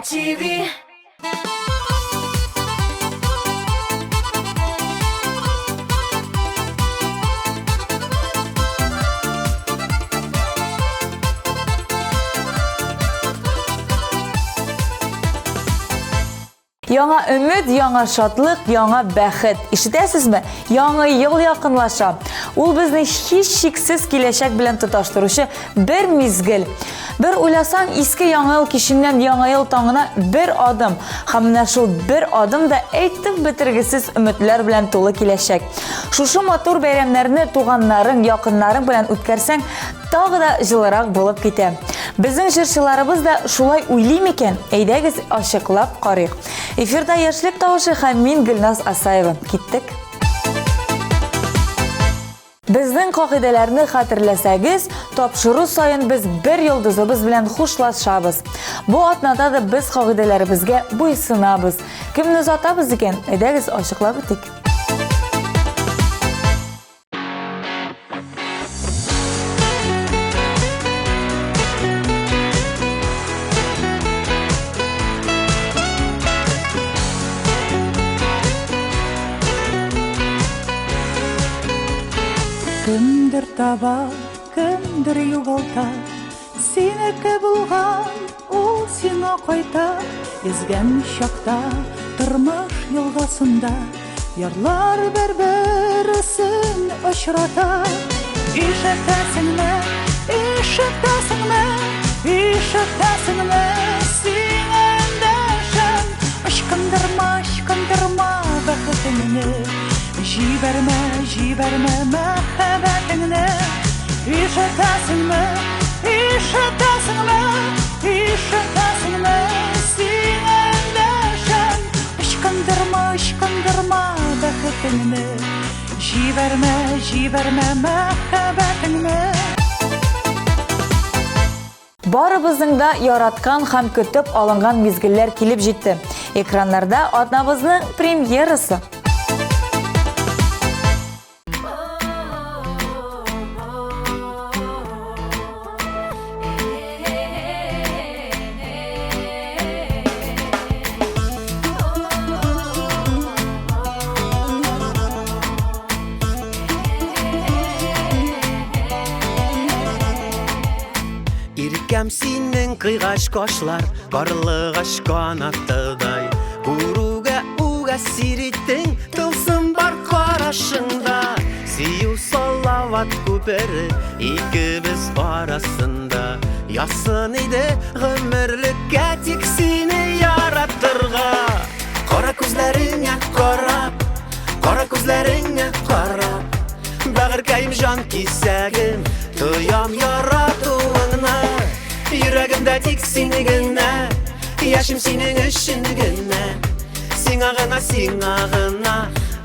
MTV. Яңа өмет, яңа шатлык, яңа бәхет. Ишетәсезме? Яңа ел якынлаша. Ул безне һич шиксез киләчәк белән тоташтыручы бер мизгел. Бер уйласаң, иске яңа ел киченнән яңа ел таңына бер адым. Һәм менә шул бер адым да әйтеп бетергесез өметләр белән тулы киләчәк. Шушы матур бәйрәмнәрне туганнарың, якыннарың белән үткәрсәң, тагы да җылырак булып китә. Безнең җырчыларыбыз да шулай уйлый микән? Әйдәгез ачыклап карыйк. Эфирда яшьлек тавышы һәм мин Гөлназ Асаева. Киттек. Безнең кагыйдәләрне хәтерләсәгез, тапшыру саен без бер йолдызыбыз белән хушлашабыз. Бу атнада да без кагыйдәләребезгә буйсынабыз. Кемне озатабыз икән? Әйдәгез ачыклап үтик. Кемдер таба, кемдер югалта, синеке булган, ул сиңа кайта. Изгән чакта, тормыш елгасында, ярлар бер-берсен очрата. Ишетәсеңме, ишетәсеңме, ишетәсеңме, син эндәшәм. Ычкындырма бәхетеңне, җибәрмә, җибәрмә мәхәббәтеңне. Ишетәсеңме, ишетәсеңме, ишетәсеңме, син эндәшәм. Ычкындырма бәхетеңне, җибәрмә, җибәрмә мәхәббәтеңне. Барыбызның да яраткан һәм көтеп алынган мизгелләр килеп җитте. Экраннарда атнабызның премьерасы. Иркәм синең кыйгач кашлар, барлыгач канаттыдай. Күрүгә үгә сириттең, тылсым бар карашыңда. Сөю салават күпере, икебез арасында. Ясын иде гомерлеккә тик сине яратырга. Кара күзләреңә карап, кара күзләреңә карап. Бәгыркәем җан кисәгем, тоям яратуыңны. Йөрәгемдә тик син генә, яшем синең өчен генә. Сиңа гына,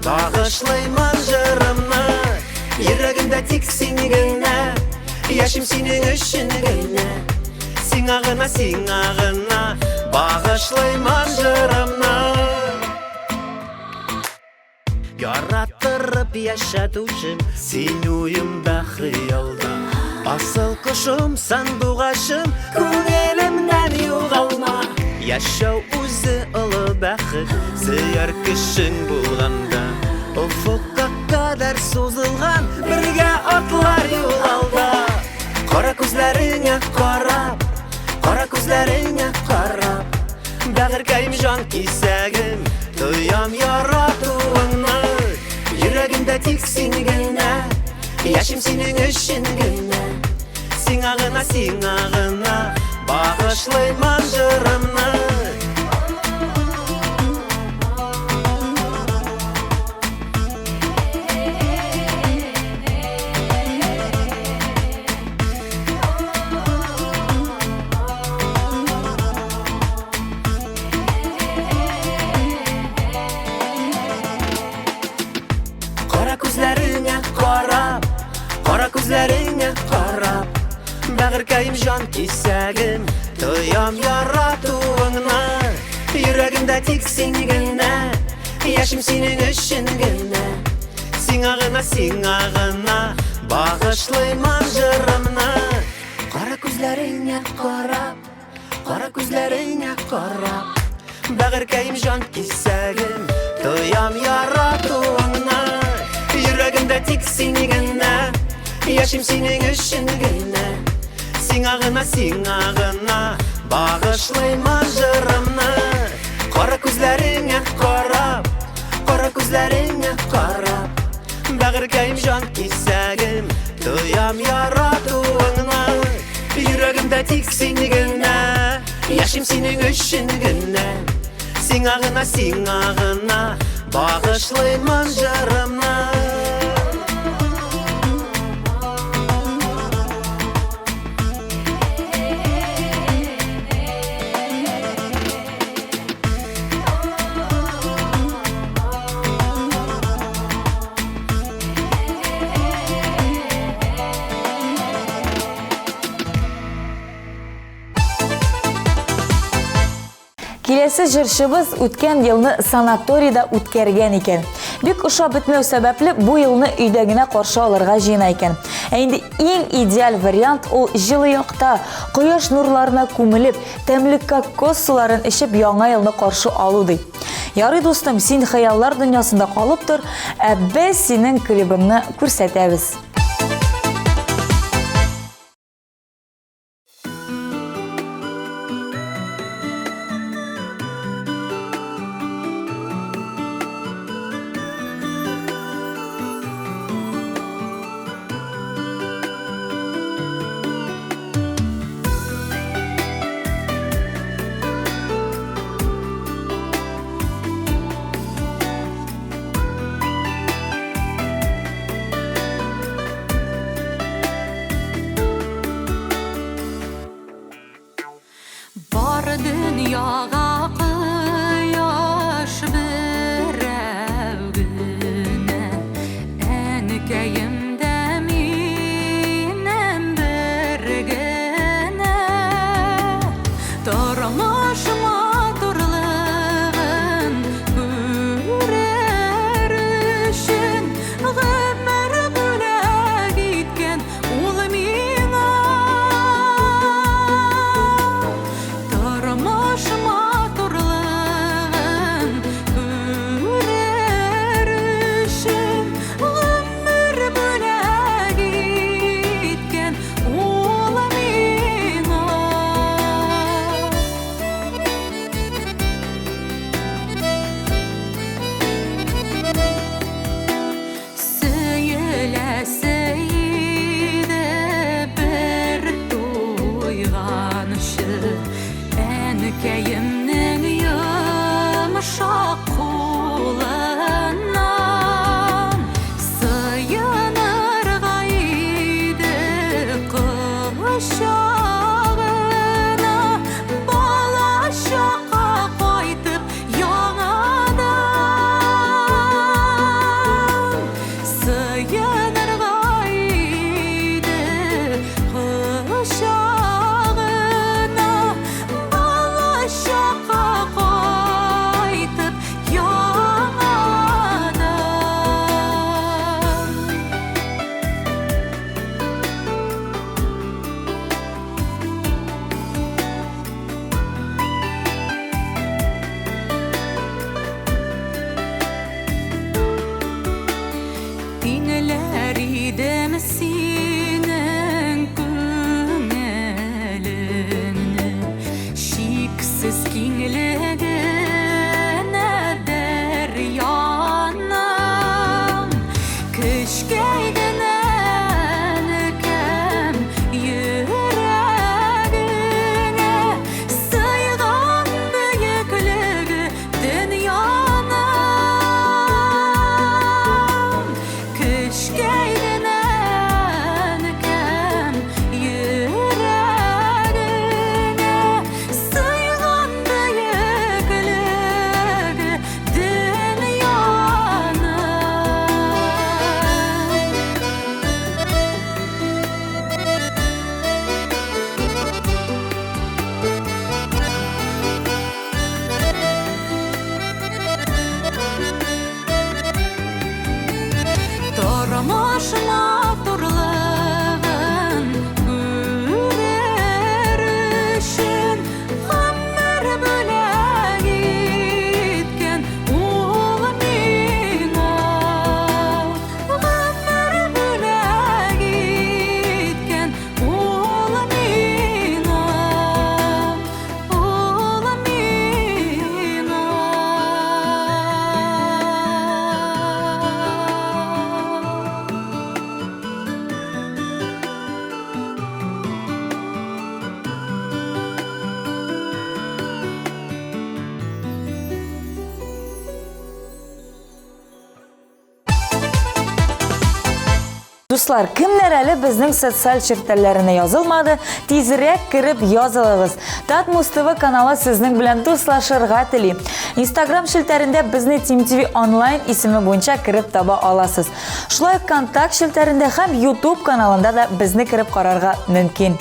багышлыймын җырымны. Йөрәгемдә тик син генә, яшем синең өчен генә. Сиңа гына, багышлыймын җырымны. Яратырып яшәтүчем, син уемда хыялда. Асыл кошым, сандугачым, күңелемнән югалма. Яшәү үзе олы бәхет, сөяр кешең булганда. Офыкка кадәр сузылган, бергә атлар юл алда. Кара күзләреңә карап, кара күзләреңә карап. Бәгыркәем җан кисәгем, тоям яратуыңны. Йөрәгемдә тик син генә, яшем синең өчен генә. Сиңа гына, багышлыймын җырымны. Кара күзләреңә карап, кара күзләреңә карап. Бәгыркәем җан кисәгем, тоям яратуыңны. Йөрәгемдә тик син генә, яшем синең өчен генә. Сиңа гына, багышлыймын җырымны. Кара күзләреңә карап, Qara ko'zlaringga qarab bag'rikayim jon kesagim to'yam yaratuvingni yuragimda tik senigina yashim sening uchungina singag'ina bag'ishlayman jirimni qora ko'zlaringga qarab bag'rikayim jon kesagim to'yam yaratuvingni yuragimda tik senigina yashim sening uchungina singag'ina bag'ishlayman jirimni Келесі жыршыбыз өткен елні санаторийда үткерген екен. Бик ұшап бітмеу сәбәплі бұл елні үйдегіне қаршы алырға жина екен. Әйінді ең идеал вариант ол жылы яқта құяш нұрларына көміліп, тәмлік кокос суларын ішіп яңа елні қаршы алуды. Ярый достым, сен хаяллар дүниясында қалып тұр, біз сенің клибіңні көрсетеміз. Dünyaga kıyaş birevgüne enkeyimde minem birgene Tormaşıma turlığın görerişin Gımer güle gitken ul mina Tormaşıma turlığın görerişin Gımer güle gitken ul mina Söyleseydi bir duyganışı Enkeyimnin yumuşak kulağından Sıyınır gaydi kışağına Balaşaqa koytup yanadan Sıyınır gaydi kışağına Balaşaqa koytup yanadan Dinler idim senin köngülünü Şiksiz kengligine deryanam Kışkeydin enkam yüreğine Sıygan büyüklüğü dünyanam Kışkeydin enkam yüreğine Sıygan büyüklüğü Дуслар, кемнәр әле безнең социаль челтәрләренә язылмады, тизрәк кирип язылыгыз. Татмус ТВ каналы сезнең белән дуслашырга тели. Instagram челтәрендә безне Team TV онлайн исеме буенча кирип таба аласыз. Шулай контакт челтәрендә һәм YouTube каналында да безне кирип карарга мөмкин.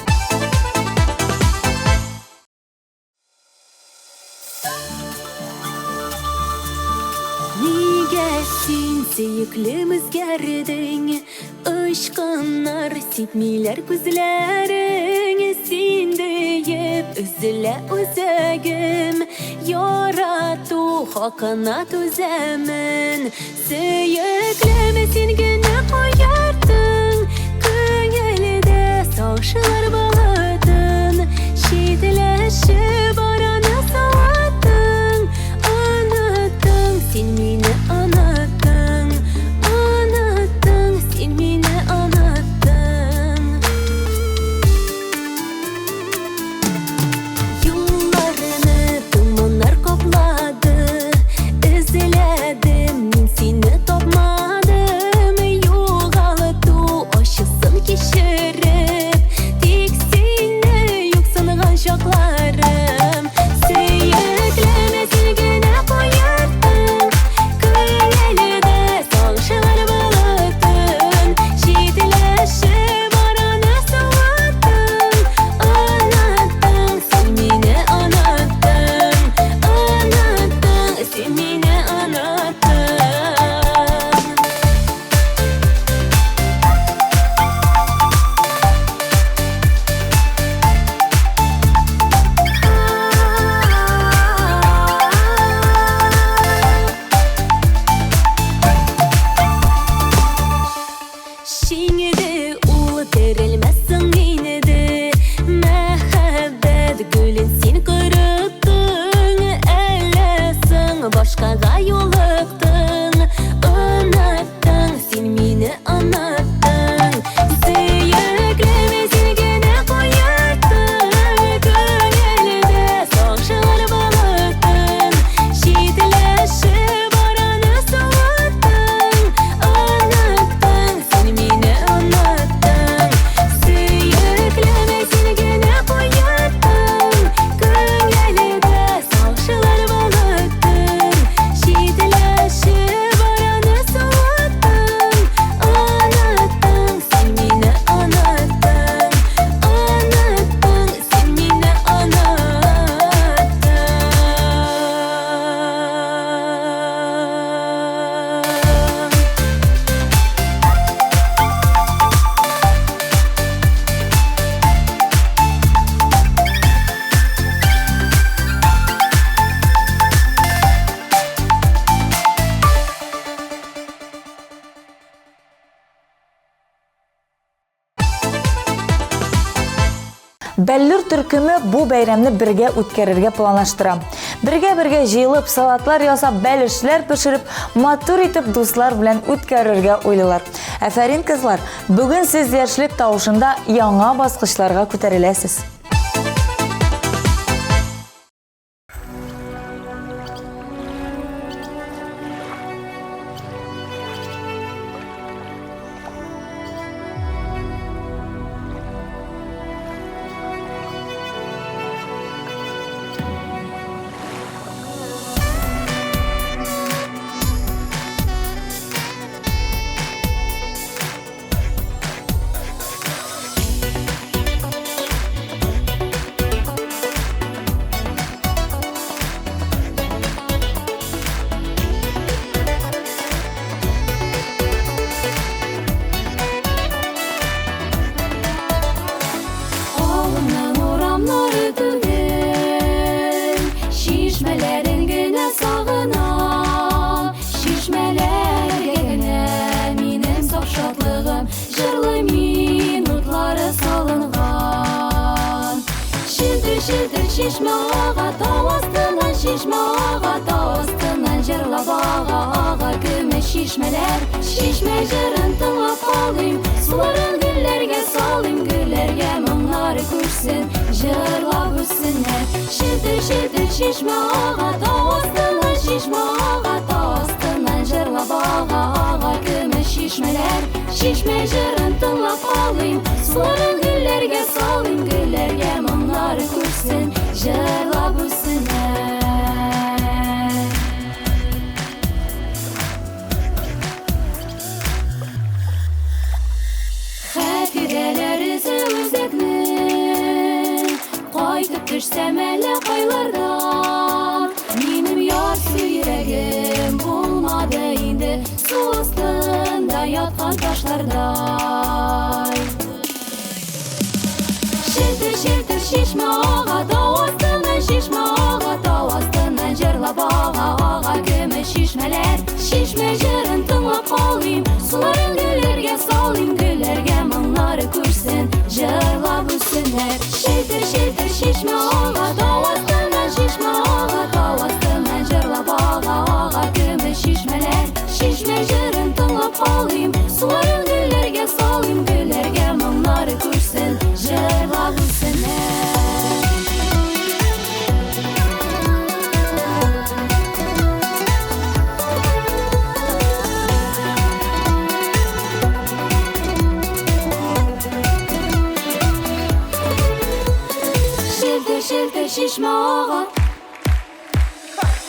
Син сөйклем үзгәрдең, ышкыннар ситмиләр күзләрең, син диеп үзелә үзәгем, ярату хакына түзәмен, сөйклем син генә куярдың, күңелдә сагышлар балатын, шитләшеп араны саваттың, оныттың син мине Бәллүр төркеме бу бәйрәмне бергә үткәрергә планлаштыра. Бергә җыелып, салатлар ясап, бәлешләр пешереп, матур итеп дуслар белән үткәрергә уйлыйлар. Афәрин кызлар, бүген сез яшьлек тавышында яңа баскычларга күтәреләсез. Şişme ağa tavastından, şişme ağa tavastından, jırlap ağa gümüş şişmeler, şişme jırın tınlap alayım, suların güllerge salayım, güllerge mımları kuşsun, jırlap üstünler. Şidir şişme ağa tavastından, şişme ağa tavastından, jırlap ağa gümüş şişmeler. şişmeler Şişme jırın tınlap alayım Suların güllerge salayım Güllerge mımları kursun Jırla bu sene Xətirələrisi özəkni Qaytıb düşsəm ələ qaylardan Benim yar yüreğim bulmadı indi Su astında yatkan taşlarday Şiltir şiltir şişme ağa Dağ astından şişme ağa Dağ astından jırla bağa Ağa gümüş şişmeler Şişme jırın tınlap alayım Suların güllerge salayım Güllerge mımları kursun Jırla bu sünnet Şiltir şiltir şişme ağa Dağ astından şişme ağa Dağ astından jırla bağa Ağa gümüş şişmeler Şişme jırın tınlap alayım Suların güllerge salayım Güllerge mımları kursun Jırla bu sünnet Şiltir şişme ağa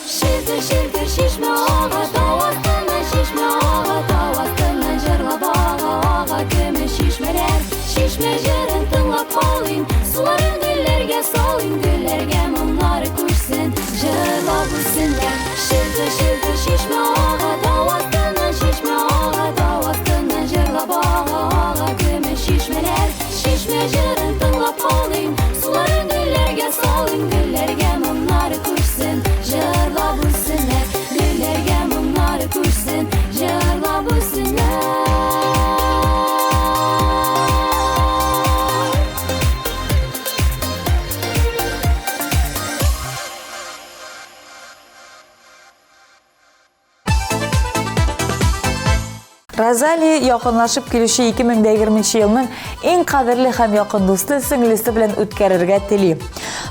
Şiltir şiltir şişme ağa Dağ astından şişme ağa Dağ astından jırla bağa Ağa gümüş şişmeler Şişme jırın tınlap alayım Suların güllerge salayım Güllerge mımları kursun Jırla bu sünnet Şiltir şiltir şişme ağa Dağ astından şişme ağa Dağ astından jırla bağa Ağa gümüş şişmeler Şişme jırın tınlap alayım Suların güllerge salayım Güllerge mımları kursun Jırla bu sünnet Güllerge mımları kursun Jırla bu sünnet Розали якынлашып килүче 2020 елның иң кадерле һәм якын дусты сеңлесе белән үткәрергә тели.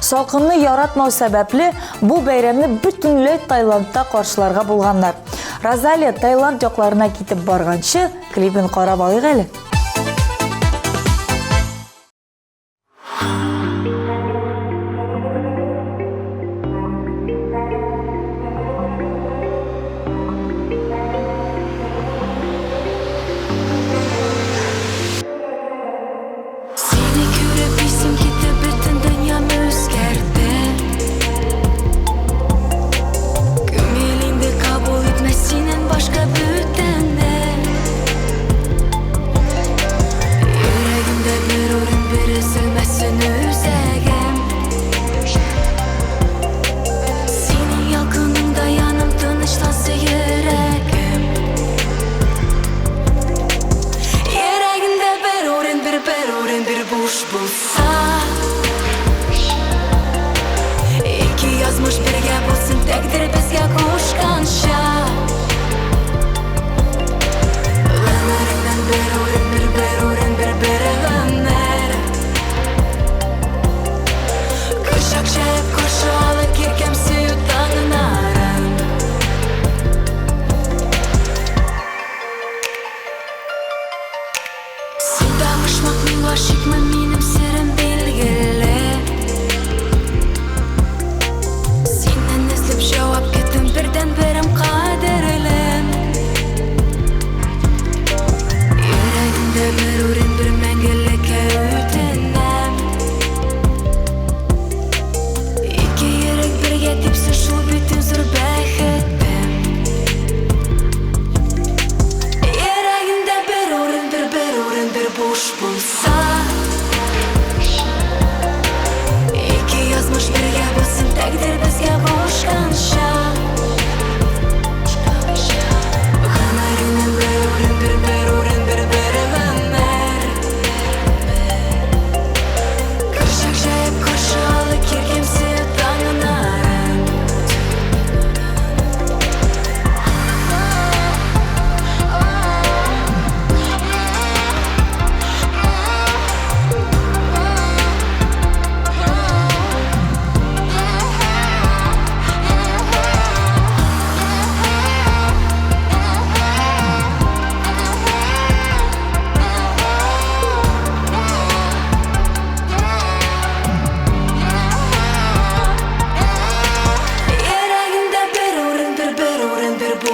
Салкынны яратмау сәбәпле бу бәйрәмне бөтенләй Таиландта каршыларга булганнар. Розали Таиланд якларына китеп барганчы клипын карап алыйк әле. Başka bütünde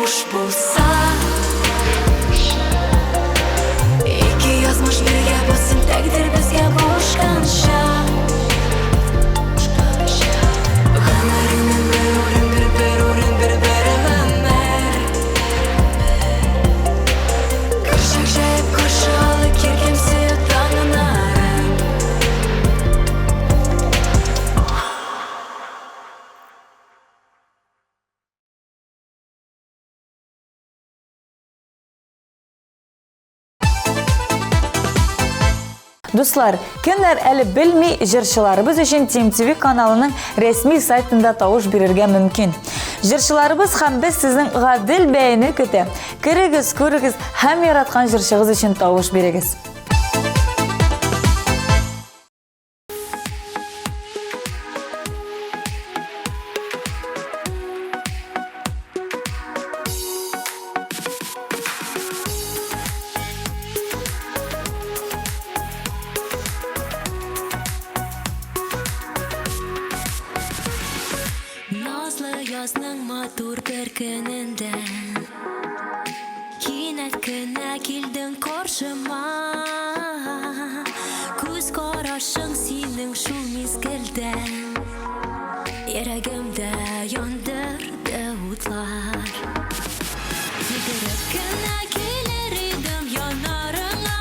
куш булса, ике язмыш бергә бассын, тәкъдир безгә кушканча. Гомереңнең бер урын, бер урын, бер гомер. Көршәк җәеп каршы алып киркемсе таңнарым. Дуслар, кемнәр әле белми, җырчыларыбыз өчен TeamTV каналының рәсми сайтында тавыш бирергә мөмкин. Җырчыларыбыз һәм без сезнең гадел бәяне көтә. Кирегез, күрегез һәм яраткан җырчыгыз өчен тавыш бирегез. Назлы язның матур бер көнендә кинәт кенә килдең каршыма. Күз карашың синең шул мизгелдә йөрәгемдә яндырды утлар. Йөгереп кенә килер идем янарыңа,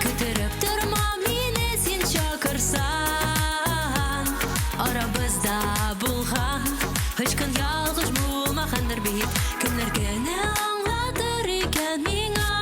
көттереп торма мине син чакырсаң. Арабызда булган Hiç kın yalğız bulmağandır bit. Kimler gene anlatır iken miңа.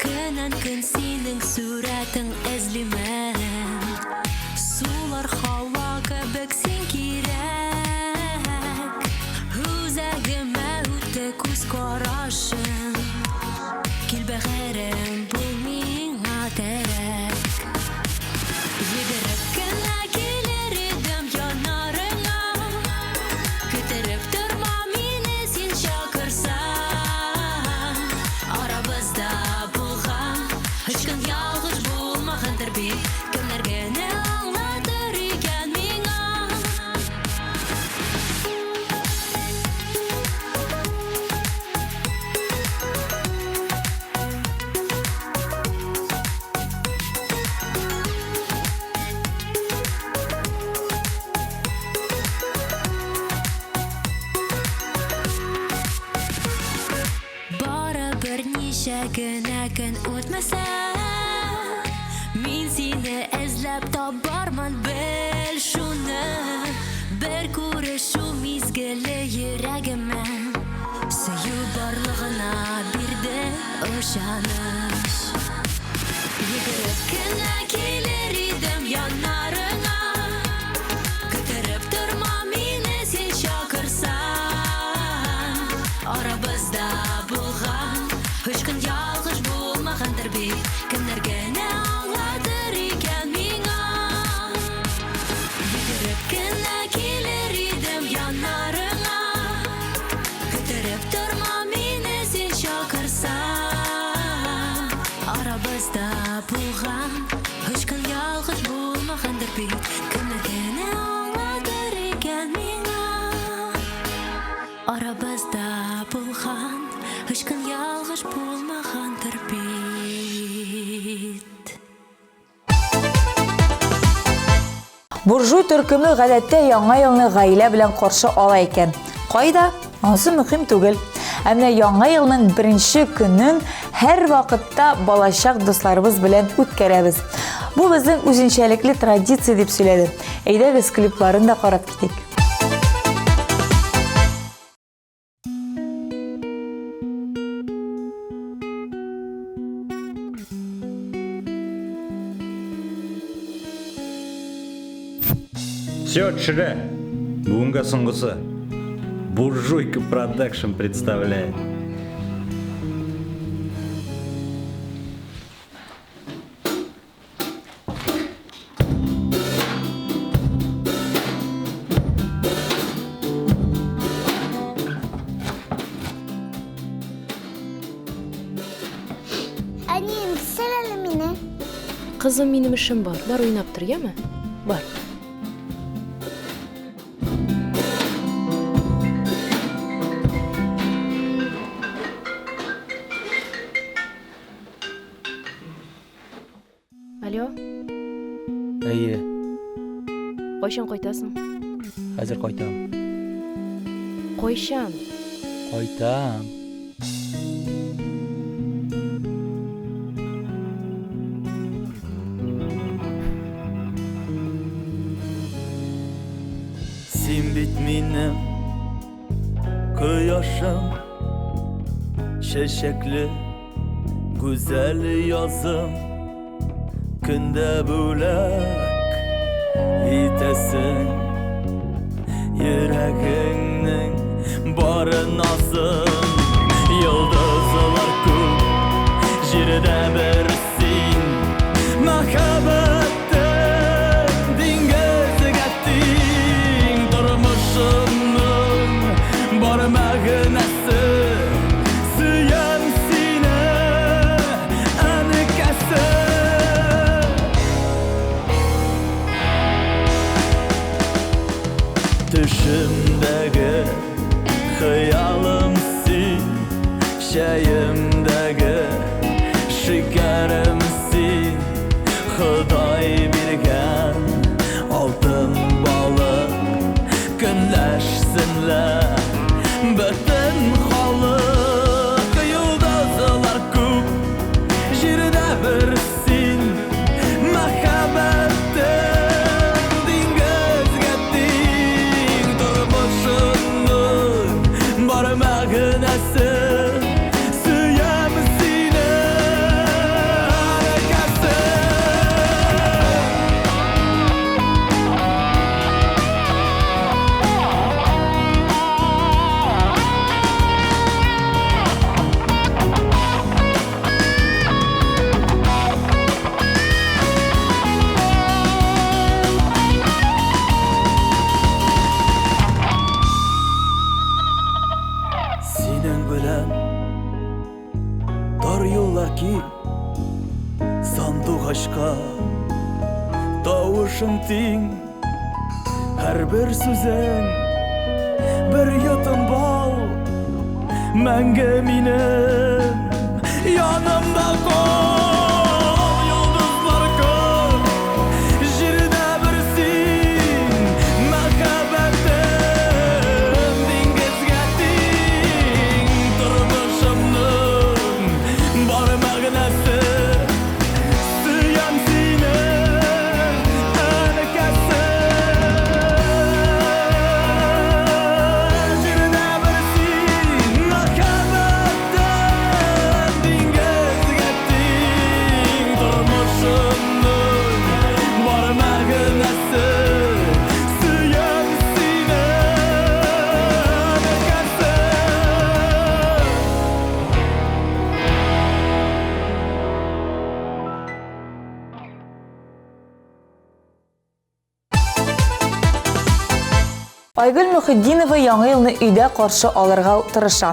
Көннән көн синең сүрәтең эзлимен. Сулар һава кебек син кирәк. Үзәгемә үтте күз карашың. Кил бәгәрем бул миңа терәк. Йөгереп кенә килер идем янарыңа, көттереп торма мине син чакырсаң. Арабызда булган Hiç kın yalğız bulmağанdır bit. Kimler gene anlatır iken miңа. Бары бер ничә генә көн үтмәсә, мин сине эзләп табармын, бел шуны. Бер күрешү мизгеле йөрәгемә сөю барлыгына бирде ышаныч. Йөгереп кенә килер идем янарыңа, көттереп торма мине син чакырсаң. Арабызда булган Hiç kın yalğız bulmağанdır bit. Kimler gene anlatır iken miңа. Йөгереп кенә килер идем янарыңа, көттереп торма мине син чакырсаң. Арабызда булган Hiç kın yalğız bulmağанdır bit. Kimler gene anlatır iken miңа. Арабызда булган Hiç kın yalğız bulmağанdır bit. Буржуй төркеме гадәттә яңа елны гаилә белән каршы ала икән. Кайда? Ансы мөһим түгел. Әмма яңа елның беренче көнен һәр вакытта балачак дусларыбыз белән үткәрәбез. Бу безнең үзенчәлекле традиция дип сөйләде. Әйдәгез клипларын да карап китик. Все, Чре, Бунга Сунгуса, Буржуйка Продакшн представляет. Кызым, минем эшем бар. Бар уйнап тор, яме? Бар. Алло, Әйе, кайчан кайтасың? хәзер кайтам. Кайчан? Кайтам. Син бит минем кояшым, чәчәкле güzel язым, көндә бүләк итәсең йөрәгеңнең барын назын. Йолдызлар күп җирдә бер син, мәхәббәттең диңгезгә тиң. Тормышымның бар мәгънәсе сөям сине, әнекәсе. Düşümdəgi xəyalım sin, çayımdəgi şekerim sin. Xuday birgən altın balıq günləşsinlər bütün xalıq. Yıldızlar күп җирдә бер син, мәхәббәттең диңгезгә тиң. Тормышымның бар мәгънәсе сөям сине, әнекәсе. Синең белән тар юллар ки, сандугачка тавышың тиң. Һәрбер сүзең бер йотым бал, мәңге минем янымда кал. Йолдызлар күп җирдә бер син, мәхәббәттең диңгезгә тиң. Тормышымның бар мәгънәсе сөям сине, әнекәсе. Җирдә бер син, мәхәббәттең диңгезгә тиң. Тормышымның бар мәгънәсе сөям сине, әнекәсе. Айгөл Мөхетдинова яңа елны өйдә каршы алырга тырыша.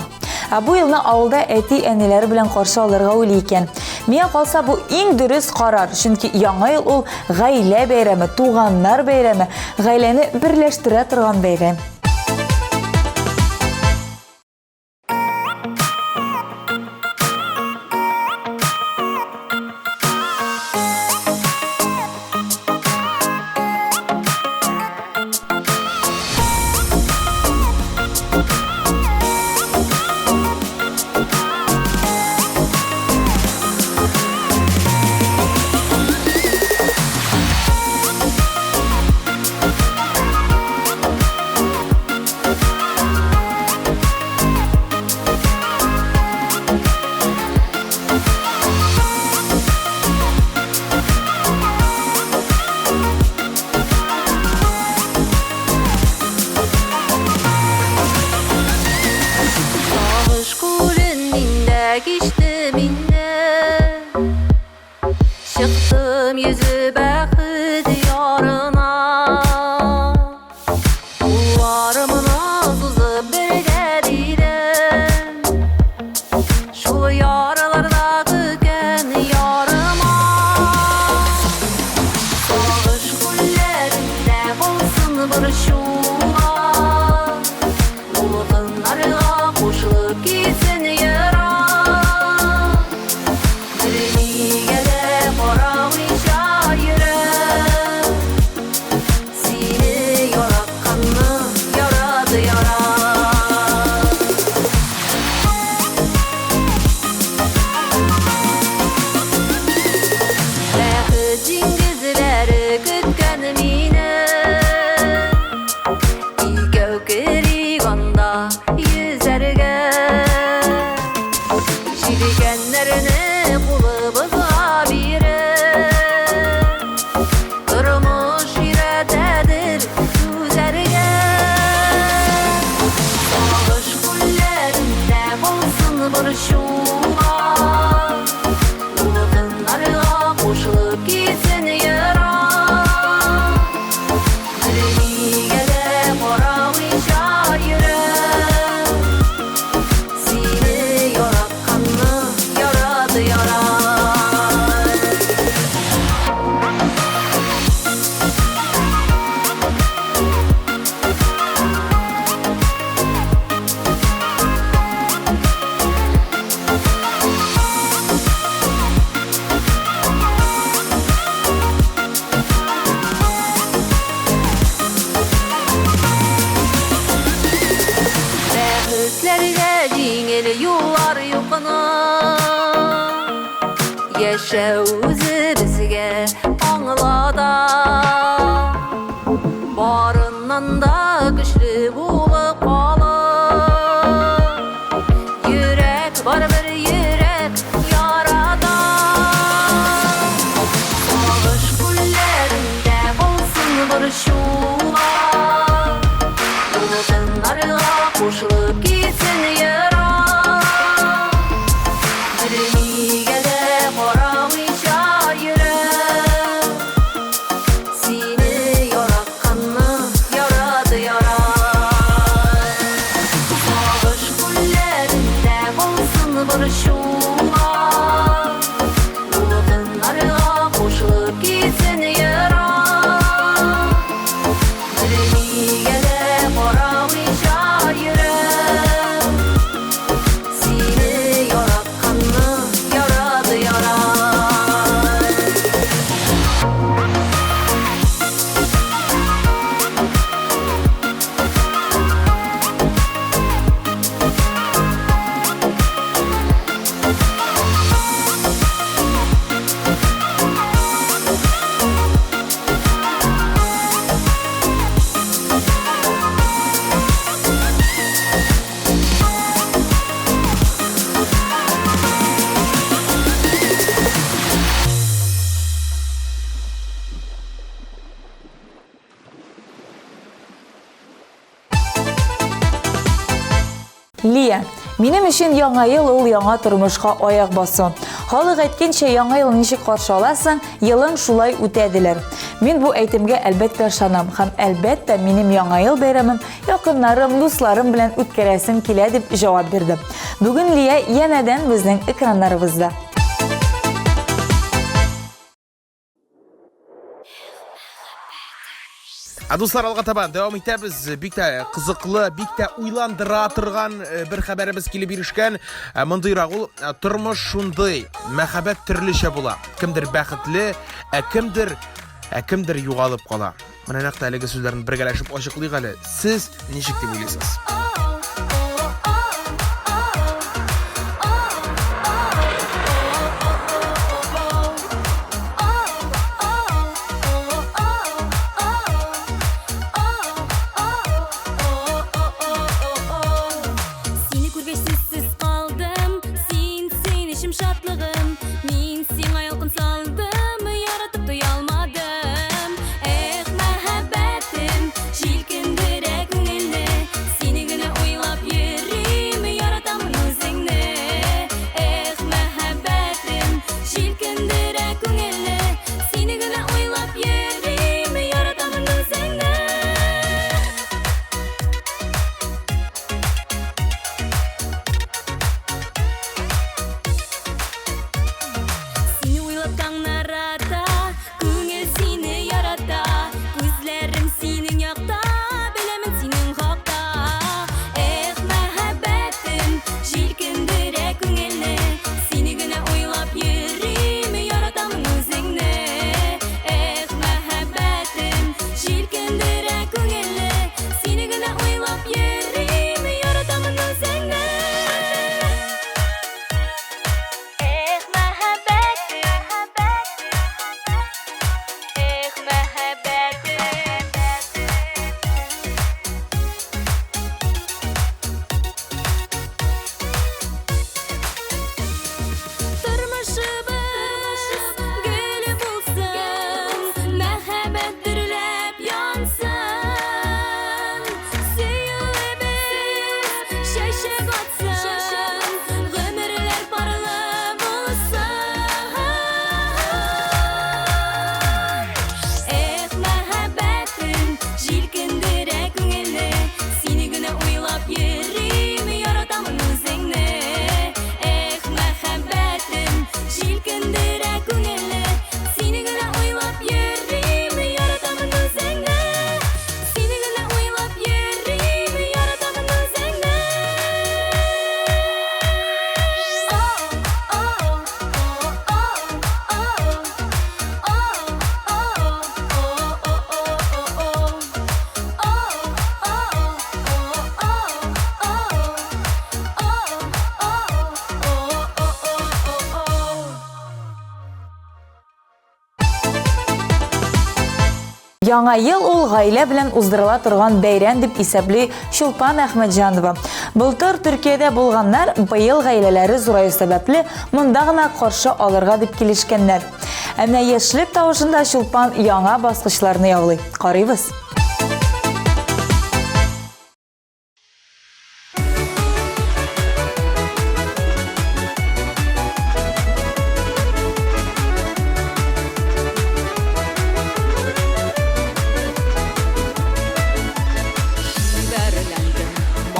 Ә бу елны авылда әти-әниләре белән каршы алырга уйлый икән. Миңа калса, бу иң дөрес карар, чөнки яңа ел ул гаилә бәйрәме, туганнар бәйрәме, гаиләне берләштерә торган бәйрәм. Çıktım yüzü bəkid yarına, Kullarımın azızı bir gədirəm, Şu yaralarda qıqən yarıma. buruşuma Ulğunlarga qoşulub gitsin yara Birliğe borawınca yürek Seni yaratqanını yaradı yara Cingizleri kütken mine İgöv kiriganda yüzerge Şirigenlerini kulubuzga bire Kırmış iretedir yüzerge Sağış kullerinde olsun buruşuma Ulğunlarga qoşulub gitsin yara Birliğe borawınca yürek Seni yaratqanını yaradı yara Bäxtlerge jiňel ýollar ýokuna Ýaşa özü bizge aňlada Baryndan da güçlü bolup galar Ýürek bar bir ýürek ýarada Sağış kullerinde bolsun buruşuma Ulğunlarga qoşulub gitsin yara Birliğe borawınca yürek Seni yaratqanını yaradı yara Sağış kullerinde bolsun buruşuma Ulğunlarga qoşulub gitsin yara Birliğe borawınca yürek Seni yaratqanını yaradı yara Лия, минем өчен яңа ел ул яңа тормышка аяк басу. Халык әйткәнчә, яңа ел ничек каршы аласың, елың шулай үтәделәр. Мин бу әйтемгә әлбәттә ышанам һәм әлбәттә минем яңа ел бәйрәмем якыннарым, дусларым белән үткәрәсем килә дип җавап бирде. Бүген Лия янәдән безнең экраннарыбызда. Dostlar, alga taban devam etәбез. Бик тә кызыклы, бик тә уйландыра торган бер хәбәребез килеп ирешкән. Мондыйрак ул тормыш шундый, мәхәббәт төрлечә була. Кемдер бәхетле, кемдер югалып кала. Менә нәкъ әлеге сүзләрне бергәләшеп ачыклыйк әле. Сез ничек дип уйлыйсыз? Seni күргәч сизсез калдым, син ишем шатлыгым, мин сиңа ялкын салдым, яратып туя алмадым. Эх, мәхәббәтем, җилкендерә күңелне, сине Яңа ел ул гаилә белән уздырыла торган бәйрәм дип исәпли Чулпан Әхмәтҗанова. Былтыр Төркиядә булганнар быел гаиләләре зураю сәбәпле монда гына каршы алырга дип килешкәннәр. Әмма яшьлек тавышында Чулпан яңа баскычларны яулый. Карыйбыз.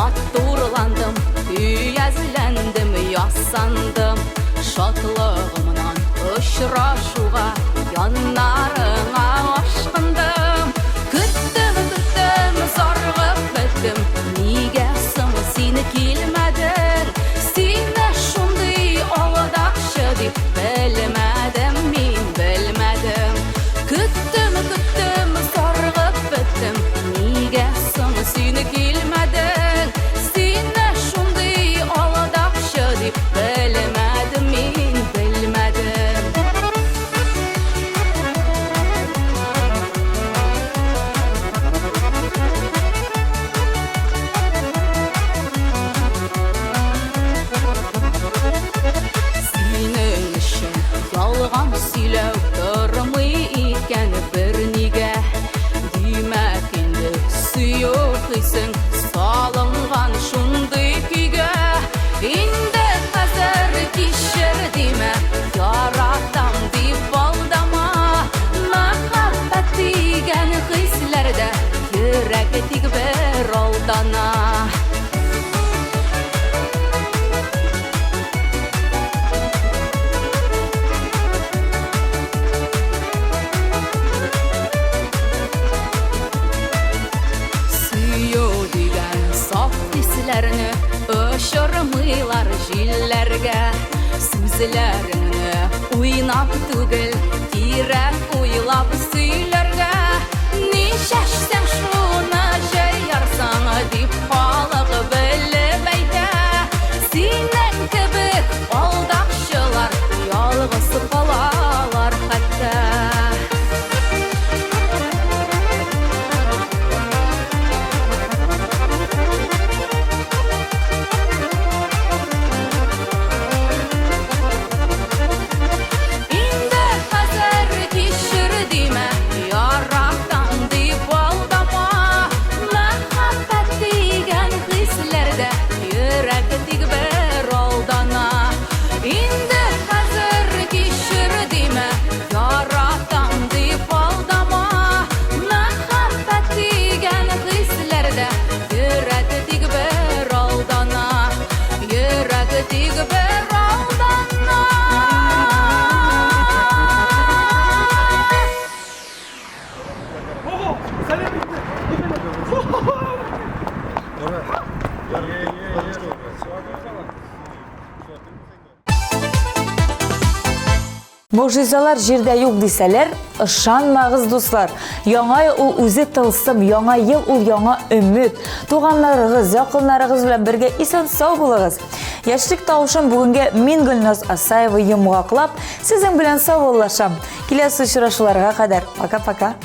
Матурландым, үйәзләндем, ясандым, шатлыгымнан очрашуга, яннарыңа ашкындым. Көттем, саргып беттем, нигә соң син килмәдең? Сине шундый алдакчы дип белмәдем, мин белмәдем. Көттем, саргып беттем, нигә соң син килмәдең? Сине шундый алдакчы дип белмәдем, мин белмәдем. Синең өчен ялган сөйләү тормый икән бернигә. Димәк инде сөйөйсең салынган шундый көйгә. Инде хәзер кичер димә, яратам дип алдама. Мәхәббәт дигән хисләрдә йөрәк тик бер алдана. Сөйү дигән саф хисләрне очырмыйлар җилләргә. Сүзләреңне уйнап түгел, кирәк уйлап сөйләргә. Ничәшсәң шуны җыярсаң дип халык белеп әйтә. Синең кебек алдакчылар ялгыз калалар хәтта. Инде хәзер кичер димә, яратам дип алдама. Мәхәббәт дигән хисләрдә йөрәк тик бер алдана. Инде хәзер кичер димә, яратам дип алдама. Мәхәббәт дигән хисләрдә йөрәк тик бер алдана. Йөрәк тик бер алдана. Мужизалар җирдә юк дисәләр, ышанмагыз дуслар. Яңа ел ул үзе тылсым, яңа ел ул яңа өмет. Туганнарыгыз, якыннарыгыз белән бергә исән сау булыгыз. Яшьлек тавышын бүгенгә мин Гөлназ Асаева йомгаклап, сезнең белән саулашам. Киләсе очрашуларга кадәр. Пока-пока.